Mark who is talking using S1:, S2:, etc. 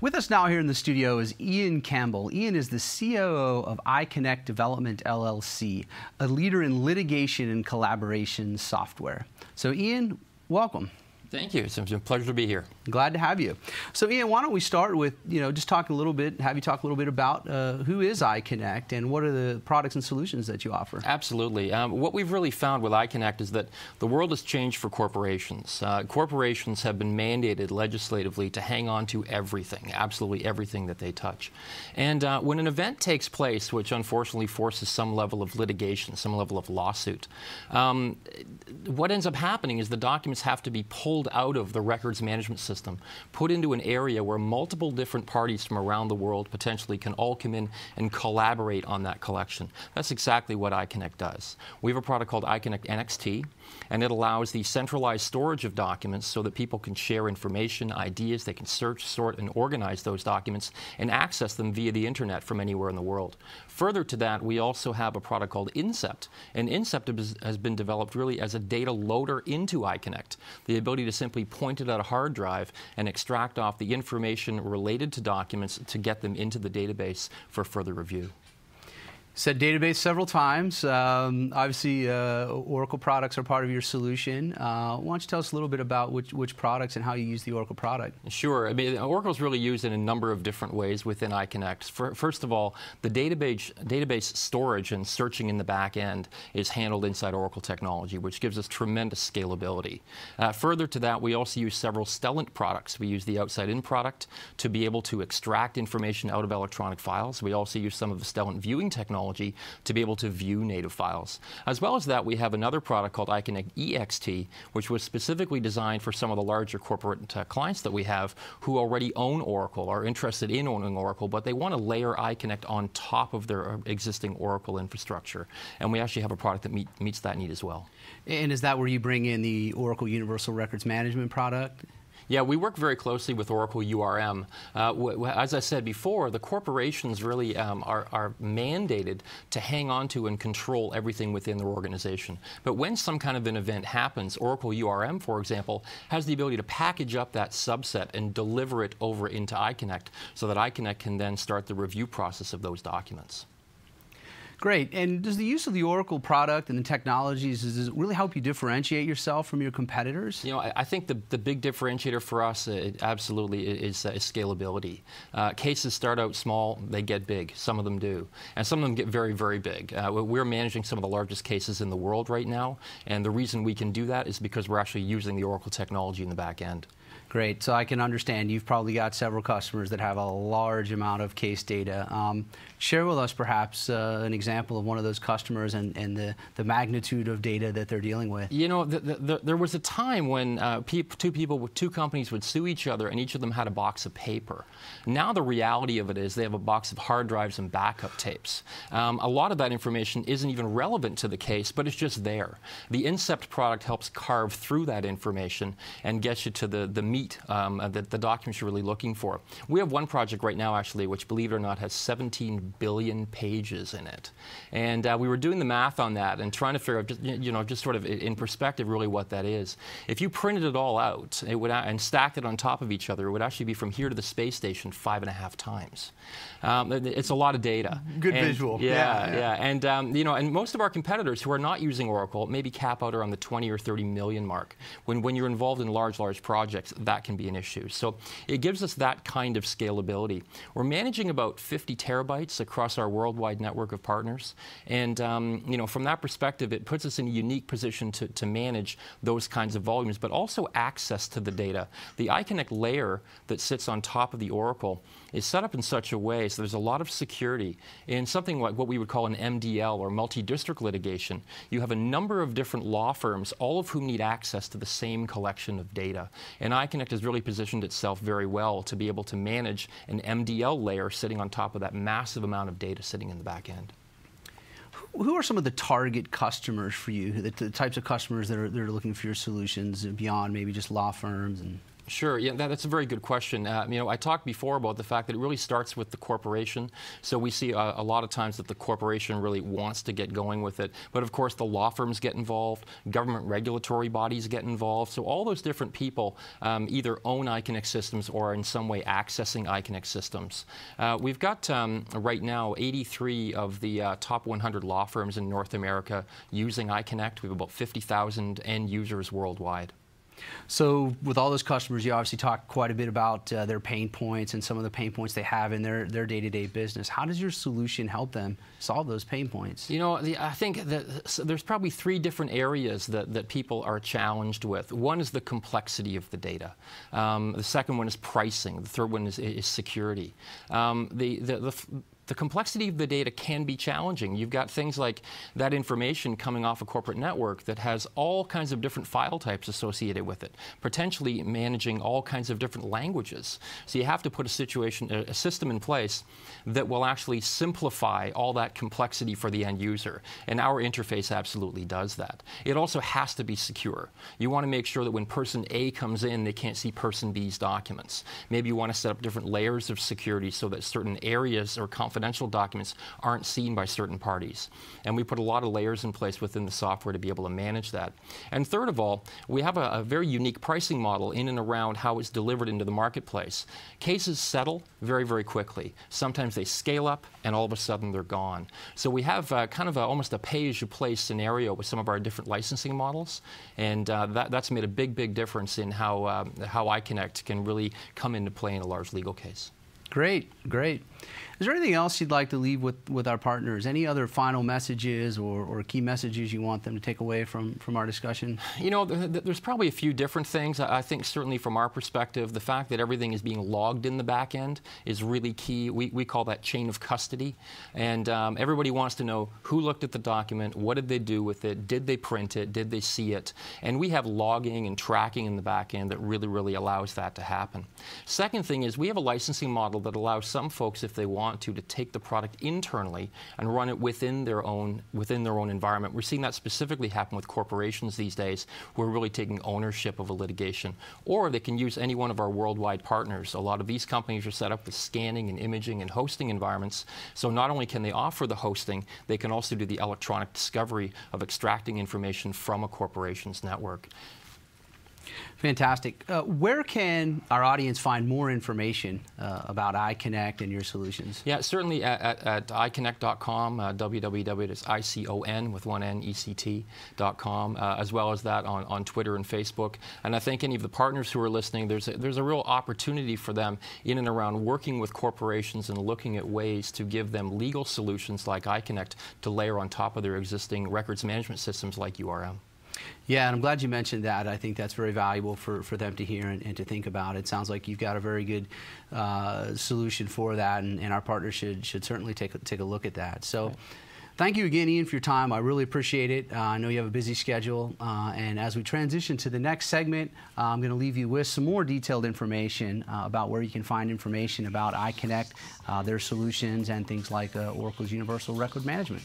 S1: With us now here in the studio is Ian Campbell. Ian is the COO of iCONECT Development LLC, a leader in litigation and collaboration software. So Ian, welcome.
S2: Thank you. It's a pleasure to be here.
S1: Glad to have you. So Ian, why don't we start with, just talk a little bit, have you talk a little bit about who is iCONECT and what are the products and solutions that you offer?
S2: Absolutely. What we've really found with iCONECT is that the world has changed for corporations. Corporations have been mandated legislatively to hang on to everything, absolutely everything that they touch. And when an event takes place, which unfortunately forces some level of litigation, some level of lawsuit, what ends up happening is the documents have to be pulled out of the records management system, put into an area where multiple different parties from around the world potentially can all come in and collaborate on that collection. That's exactly what iCONECT does. We have a product called iCONECT NXT, and it allows the centralized storage of documents so that people can share information, ideas, they can search, sort, and organize those documents and access them via the internet from anywhere in the world. Further to that, we also have a product called Incept, and Incept has been developed really as a data loader into iCONECT, the ability to simply point it at a hard drive and extract off the information related to documents to get them into the database for further review.
S1: Said database several times. Obviously, Oracle products are part of your solution. Why don't you tell us a little bit about which products and how you use the Oracle product?
S2: Sure. I mean, Oracle is really used in a number of different ways within iCONECT. First of all, the database storage and searching in the back end is handled inside Oracle technology, which gives us tremendous scalability. Further to that, we also use several Stellent products. We use the outside-in product to be able to extract information out of electronic files. We also use some of the Stellent viewing technology to be able to view native files. As well as that, we have another product called iCONECT EXT, which was specifically designed for some of the larger corporate clients that we have who already own Oracle, are interested in owning Oracle, but they want to layer iCONECT on top of their existing Oracle infrastructure. And we actually have a product that meets that need as well.
S1: And is that where you bring in the Oracle Universal Records Management product?
S2: Yeah, we work very closely with Oracle URM. As I said before, the corporations really are mandated to hang on to and control everything within their organization. But when some kind of an event happens, Oracle URM, for example, has the ability to package up that subset and deliver it over into iCONECT so that iCONECT can then start the review process of those documents.
S1: Great. And does the use of the Oracle product and the technologies, does it really help you differentiate yourself from your competitors?
S2: You know, I think the big differentiator for us absolutely is scalability. Cases start out small, they get big. Some of them do. And some of them get very, very big. We're managing some of the largest cases in the world right now, and the reason we can do that is because we're actually using the Oracle technology in the back end.
S1: Great. So I can understand you've probably got several customers that have a large amount of case data. Share with us perhaps an example of one of those customers and the magnitude of data that they're dealing with.
S2: You know, there was a time when two companies would sue each other and each of them had a box of paper. Now the reality of it is they have a box of hard drives and backup tapes. A lot of that information isn't even relevant to the case, but it's just there. The Incept product helps carve through that information and get you to the meat, the documents you're really looking for. We have one project right now, actually, which, believe it or not, has 17 billion pages in it. And we were doing the math on that and trying to figure out, just sort of in perspective, really what that is. If you printed it all out and stacked it on top of each other, it would actually be from here to the space station 5.5 times. It's a lot of data.
S1: Good visual.
S2: Yeah. And and most of our competitors who are not using Oracle maybe cap out around the 20 or 30 million mark. When you're involved in large projects, that can be an issue. So it gives us that kind of scalability. We're managing about 50 terabytes across our worldwide network of partners. And from that perspective, it puts us in a unique position to manage those kinds of volumes, but also access to the data. The iCONECT layer that sits on top of the Oracle is set up in such a way so there's a lot of security. In something like what we would call an MDL, or multi-district litigation, you have a number of different law firms, all of whom need access to the same collection of data. And iCONECT has really positioned itself very well to be able to manage an MDL layer sitting on top of that massive amount of data sitting in the back end.
S1: Who are some of the target customers for you, the types of customers that are looking for your solutions beyond maybe just law firms? And
S2: Sure. Yeah, that's a very good question. I talked before about the fact that it really starts with the corporation. So we see a lot of times that the corporation really wants to get going with it. But of course, the law firms get involved, government regulatory bodies get involved. So all those different people either own iCONECT systems or are in some way accessing iCONECT systems. We've got right now 83 of the top 100 law firms in North America using iCONECT. We have about 50,000 end users worldwide.
S1: So with all those customers, you obviously talk quite a bit about their pain points and some of the pain points they have in their day-to-day business. How does your solution help them solve those pain points?
S2: I think that there's probably three different areas that people are challenged with. One is the complexity of the data. The second one is pricing. The third one is security. The complexity of the data can be challenging. You've got things like that information coming off a corporate network that has all kinds of different file types associated with it, potentially managing all kinds of different languages. So you have to put a system in place that will actually simplify all that complexity for the end user. And our interface absolutely does that. It also has to be secure. You want to make sure that when person A comes in, they can't see person B's documents. Maybe you want to set up different layers of security so that certain areas or confidential documents aren't seen by certain parties. And we put a lot of layers in place within the software to be able to manage that. And third of all, we have a very unique pricing model in and around how it's delivered into the marketplace. Cases settle very, very quickly. Sometimes they scale up and all of a sudden they're gone. So we have almost a pay-as-you-play scenario with some of our different licensing models. And that's made a big, big difference in how iCONECT can really come into play in a large legal case.
S1: Great, great. Is there anything else you'd like to leave with our partners? Any other final messages or key messages you want them to take away from our discussion?
S2: There's probably a few different things. I think certainly from our perspective, the fact that everything is being logged in the back end is really key. We call that chain of custody. And everybody wants to know who looked at the document, what did they do with it, did they print it, did they see it? And we have logging and tracking in the back end that really, really allows that to happen. Second thing is we have a licensing model that allows some folks, if they want to take the product internally and run it within their own environment. We're seeing that specifically happen with corporations these days who are really taking ownership of a litigation. Or they can use any one of our worldwide partners. A lot of these companies are set up with scanning and imaging and hosting environments. So not only can they offer the hosting, they can also do the electronic discovery of extracting information from a corporation's network.
S1: Fantastic. Where can our audience find more information about iCONECT and your solutions?
S2: Yeah, certainly at iCONECT.com, www.icon with one N, ECT.com, as well as that on Twitter and Facebook. And I think any of the partners who are listening, there's a real opportunity for them in and around working with corporations and looking at ways to give them legal solutions like iCONECT to layer on top of their existing records management systems like URM.
S1: Yeah, and I'm glad you mentioned that. I think that's very valuable for them to hear and to think about. It sounds like you've got a very good solution for that, and our partners should certainly take a look at that. So. Right. Thank you again, Ian, for your time. I really appreciate it. I know you have a busy schedule. And as we transition to the next segment, I'm going to leave you with some more detailed information about where you can find information about iCONECT, their solutions, and things like Oracle's Universal Record Management.